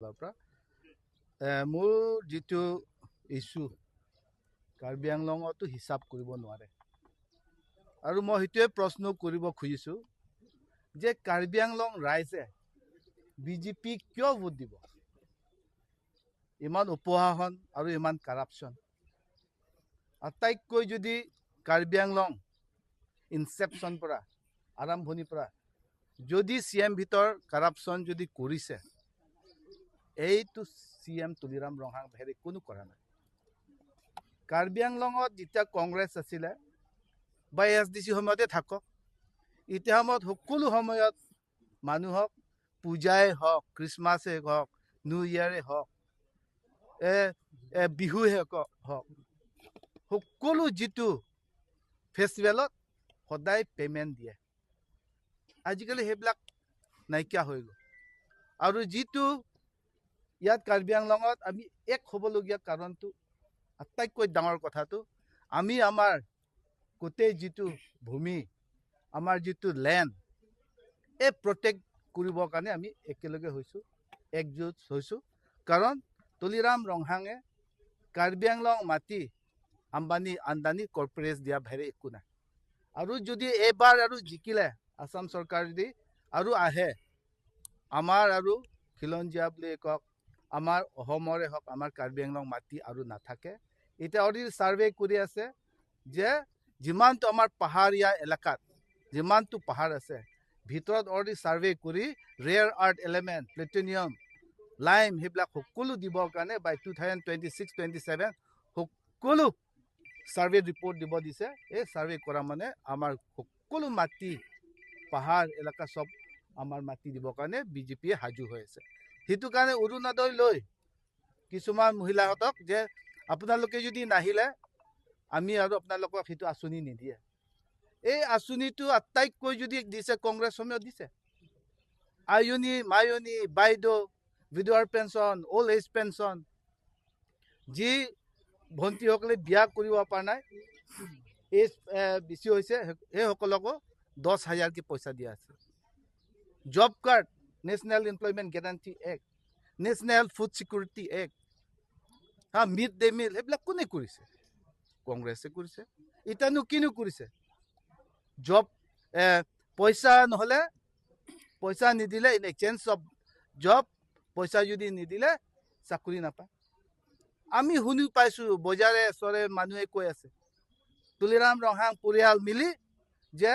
মোৰ যিটো ইছ্যু কাৰ্বি আংলঙতো হিচাপ কৰিব নোৱাৰে আৰু মই সেইটোৱে প্ৰশ্ন কৰিব খুজিছোঁ যে কাৰ্বি আংলং ৰাইজে বিজেপি কিয় ভোট দিব ইমান উপহাসন আৰু ইমান কাৰাপশ্যন আটাইতকৈ যদি কাৰ্বি আংলং ইনচেপশ্যন পৰা আৰম্ভণিৰ পৰা যদি CM ভিতৰ কাৰাপশ্যন যদি কৰিছে এইটো CM তুলিৰাম ৰঙাং বাহিৰে কোনো কৰা নাই কাৰ্বি আংলঙত যেতিয়া কংগ্ৰেছ আছিলে বা SDC সময়তে থাকক এতিয়া সময়ত সকলো সময়ত মানুহক পূজাই হওক খ্ৰীষ্টমাছেই হওক নিউ ইয়েৰে হওক বিহুৱে হওক সকলো যিটো ফেষ্টিভেলত সদায় পে'মেণ্ট দিয়ে আজিকালি সেইবিলাক নাইকিয়া হৈ গ'ল আৰু যিটো ইয়াত কাৰ্বি আংলঙত আমি এক হ'বলগীয়া কাৰণটো আটাইতকৈ ডাঙৰ কথাটো আমি আমাৰ গোটেই যিটো ভূমি আমাৰ যিটো লেণ্ড এই প্ৰটেক্ট কৰিবৰ কাৰণে আমি একেলগে হৈছোঁ একজোট হৈছোঁ কাৰণ তুলিৰাম ৰঙাঙে কাৰ্বি আংলং মাটি আম্বানী কৰ্পৰেট দিয়া বাহিৰে একো নাই আৰু যদি এইবাৰ আৰু জিকিলে আসাম চৰকাৰ যদি আৰু আহে আমাৰ আৰু খিলঞ্জীয়া বুলি কওক আমাৰ অসমৰে হওক আমাৰ কাৰ্বি আংলং মাটি আৰু নাথাকে এতিয়া অলৰেডি ছাৰ্ভে কৰি আছে যে যিমানটো আমাৰ পাহাৰীয়া এলেকাত যিমানটো পাহাৰ আছে ভিতৰত অলৰেডি ছাৰ্ভে কৰি ৰেয়াৰ আৰ্থ এলিমেণ্ট প্লেটিনিয়াম লাইম সেইবিলাক সকলো দিবৰ কাৰণে বাই 2026-27 সকলো ছাৰ্ভে ৰিপৰ্ট দিব দিছে এই ছাৰ্ভে কৰা মানে আমাৰ সকলো মাটি পাহাৰ এলেকা চব আমাৰ মাটি দিবৰ কাৰণে বিজেপিয়ে সাজু হৈ আছে সেইটো কাৰণে অৰুণোদয় লৈ কিছুমান মহিলাহঁতক যে আপোনালোকে যদি নাহিলে আমি আৰু আপোনালোকক সেইটো আঁচনি নিদিয়ে এই আঁচনিটো আটাইতকৈ যদি দিছে কংগ্ৰেছ সময়ত দিছে আয়নি মায়নি বাইদেউ বিধৱাৰ পেঞ্চন অল্ড এজ পেঞ্চন যি ভণ্টিসকলে বিয়া কৰিব পৰা নাই এজ বেছি হৈছে সেইসকলকো 10,000কে পইচা দিয়া আছে job card national employment guarantee act national food security act mid day meal সেইবিলাক কোনে কৰিছে কংগ্ৰেছে কৰিছে এতিয়ানো কিনো কৰিছে জব পইচা নহ'লে পইচা নিদিলে ইন এক্সচেঞ্জ অফ জব পইচা যদি নিদিলে চাকৰি নাপায় আমি শুনি পাইছোঁ বজাৰে ওচৰে মানুহে কৈ আছে তুলিৰাম ৰঙাং পৰিয়াল মিলি যে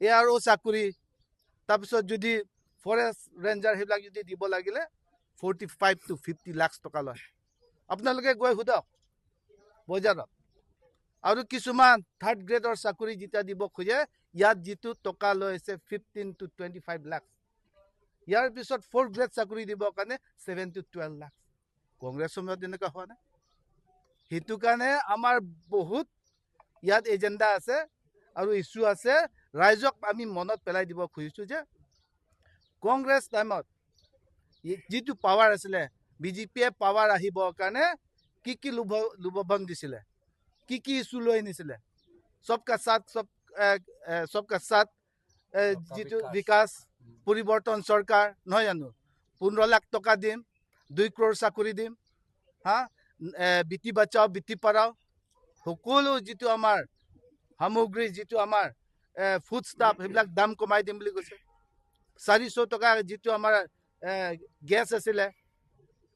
ARO চাকৰি তাৰপিছত যদি ফৰেষ্ট ৰেঞ্জাৰ সেইবিলাক যদি দিব লাগিলে 45 to 50 লাখ টকা লয় আপোনালোকে গৈ সোধক বজাৰত আৰু কিছুমান থাৰ্ড গ্ৰেডৰ চাকৰি যেতিয়া দিব খোজে ইয়াত যিটো টকা লৈ আছে 15 to 25 লাখ ইয়াৰ পিছত ফ'ৰ্থ গ্ৰেড চাকৰি দিবৰ কাৰণে 7 to 12 লাখ কংগ্ৰেছ সময়ত এনেকুৱা হোৱা নাই সেইটো কাৰণে আমাৰ বহুত ইয়াত এজেণ্ডা আছে আৰু ইছ্যু আছে ৰাইজক আমি মনত পেলাই দিব খুজিছোঁ যে কংগ্ৰেছ টাইমত যিটো পাৱাৰ আছিলে বিজেপিয়ে পাৱাৰ আহিবৰ কাৰণে কি লোভন দিছিলে কি ইছ্যু লৈ আনিছিলে সবকা সাথ যিটো বিকাশ পৰিৱৰ্তন চৰকাৰ নহয় জানো 15 লাখ টকা দিম 2 crore চাকৰি দিম বেটি বাচাও বেটি পঢ়াও সকলো যিটো আমাৰ সামগ্ৰী যিটো আমাৰ ফুড ষ্টাফ সেইবিলাক দাম কমাই দিম বুলি কৈছে 400 টকা যিটো আমাৰ গেছ আছিলে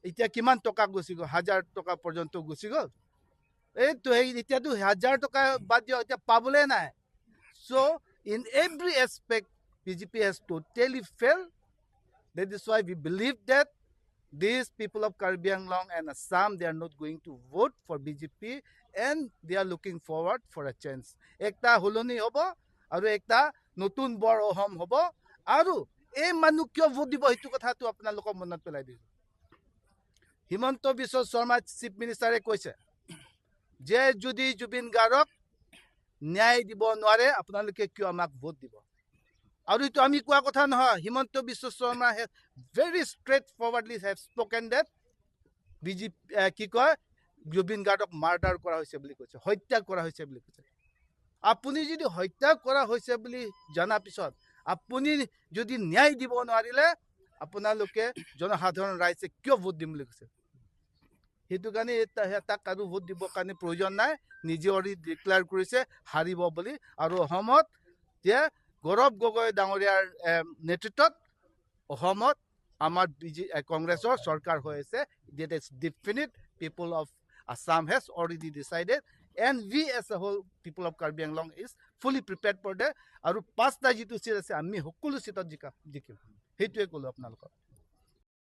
এতিয়া কিমান টকা গুচি গ'ল 1000 টকা পৰ্যন্ত গুচি গ'ল এইটো এতিয়াতো 1000 টকা বাদ দিয়ক এতিয়া পাবলৈ নাই so' in every aspect BJP has totally failed. That is why we believe that these people of Karbi Anglong and Assam, they are not going to vote for BJP and they are looking forward for a chance. Ekta holoni hobo, aru ekta notun bor ohom hobo, aru এই মানুহ কিয় vote দিব সেইটো কথাটো আপোনালোকক মনত পেলাই দিছোঁ হিমন্ত বিশ্ব শৰ্মা চিফ মিনিষ্টাৰে কৈছে যে যদি জুবিন গাৰ্গক ন্যায় দিব নোৱাৰে আপোনালোকে কিয় আমাক ভোট দিব আৰু এইটো আমি কোৱা কথা নহয় Himanta Biswa Sarma he very straightforwardly have spoken that BJP কি কয় জুবিন গাৰ্গক মাৰ্ডাৰ কৰা হৈছে বুলি কৈছে হত্যা কৰা হৈছে বুলি কৈছে আপুনি যদি হত্যা কৰা হৈছে বুলি জনাৰ পিছত আপুনি যদি ন্যায় দিব নোৱাৰিলে আপোনালোকে জনসাধাৰণ ৰাইজে কিয় ভোট দিম বুলি কৈছে সেইটো কাৰণে তাক আৰু ভোট দিবৰ কাৰণে প্ৰয়োজন নাই নিজে ডিক্লেয়াৰ কৰিছে হাৰিব বুলি আৰু অসমত যে গৌৰৱ গগৈ ডাঙৰীয়াৰ নেতৃত্বত অসমত আমাৰ কংগ্ৰেছৰ চৰকাৰ হৈ আছে that is definite people of Assam has already decided and we as a whole people of Karbi Anglong is fully prepared for that আৰু পাঁচটা যিটো চিট আছে আমি সকলো চিটত জিকিম সেইটোৱে ক'লো আপোনালোকক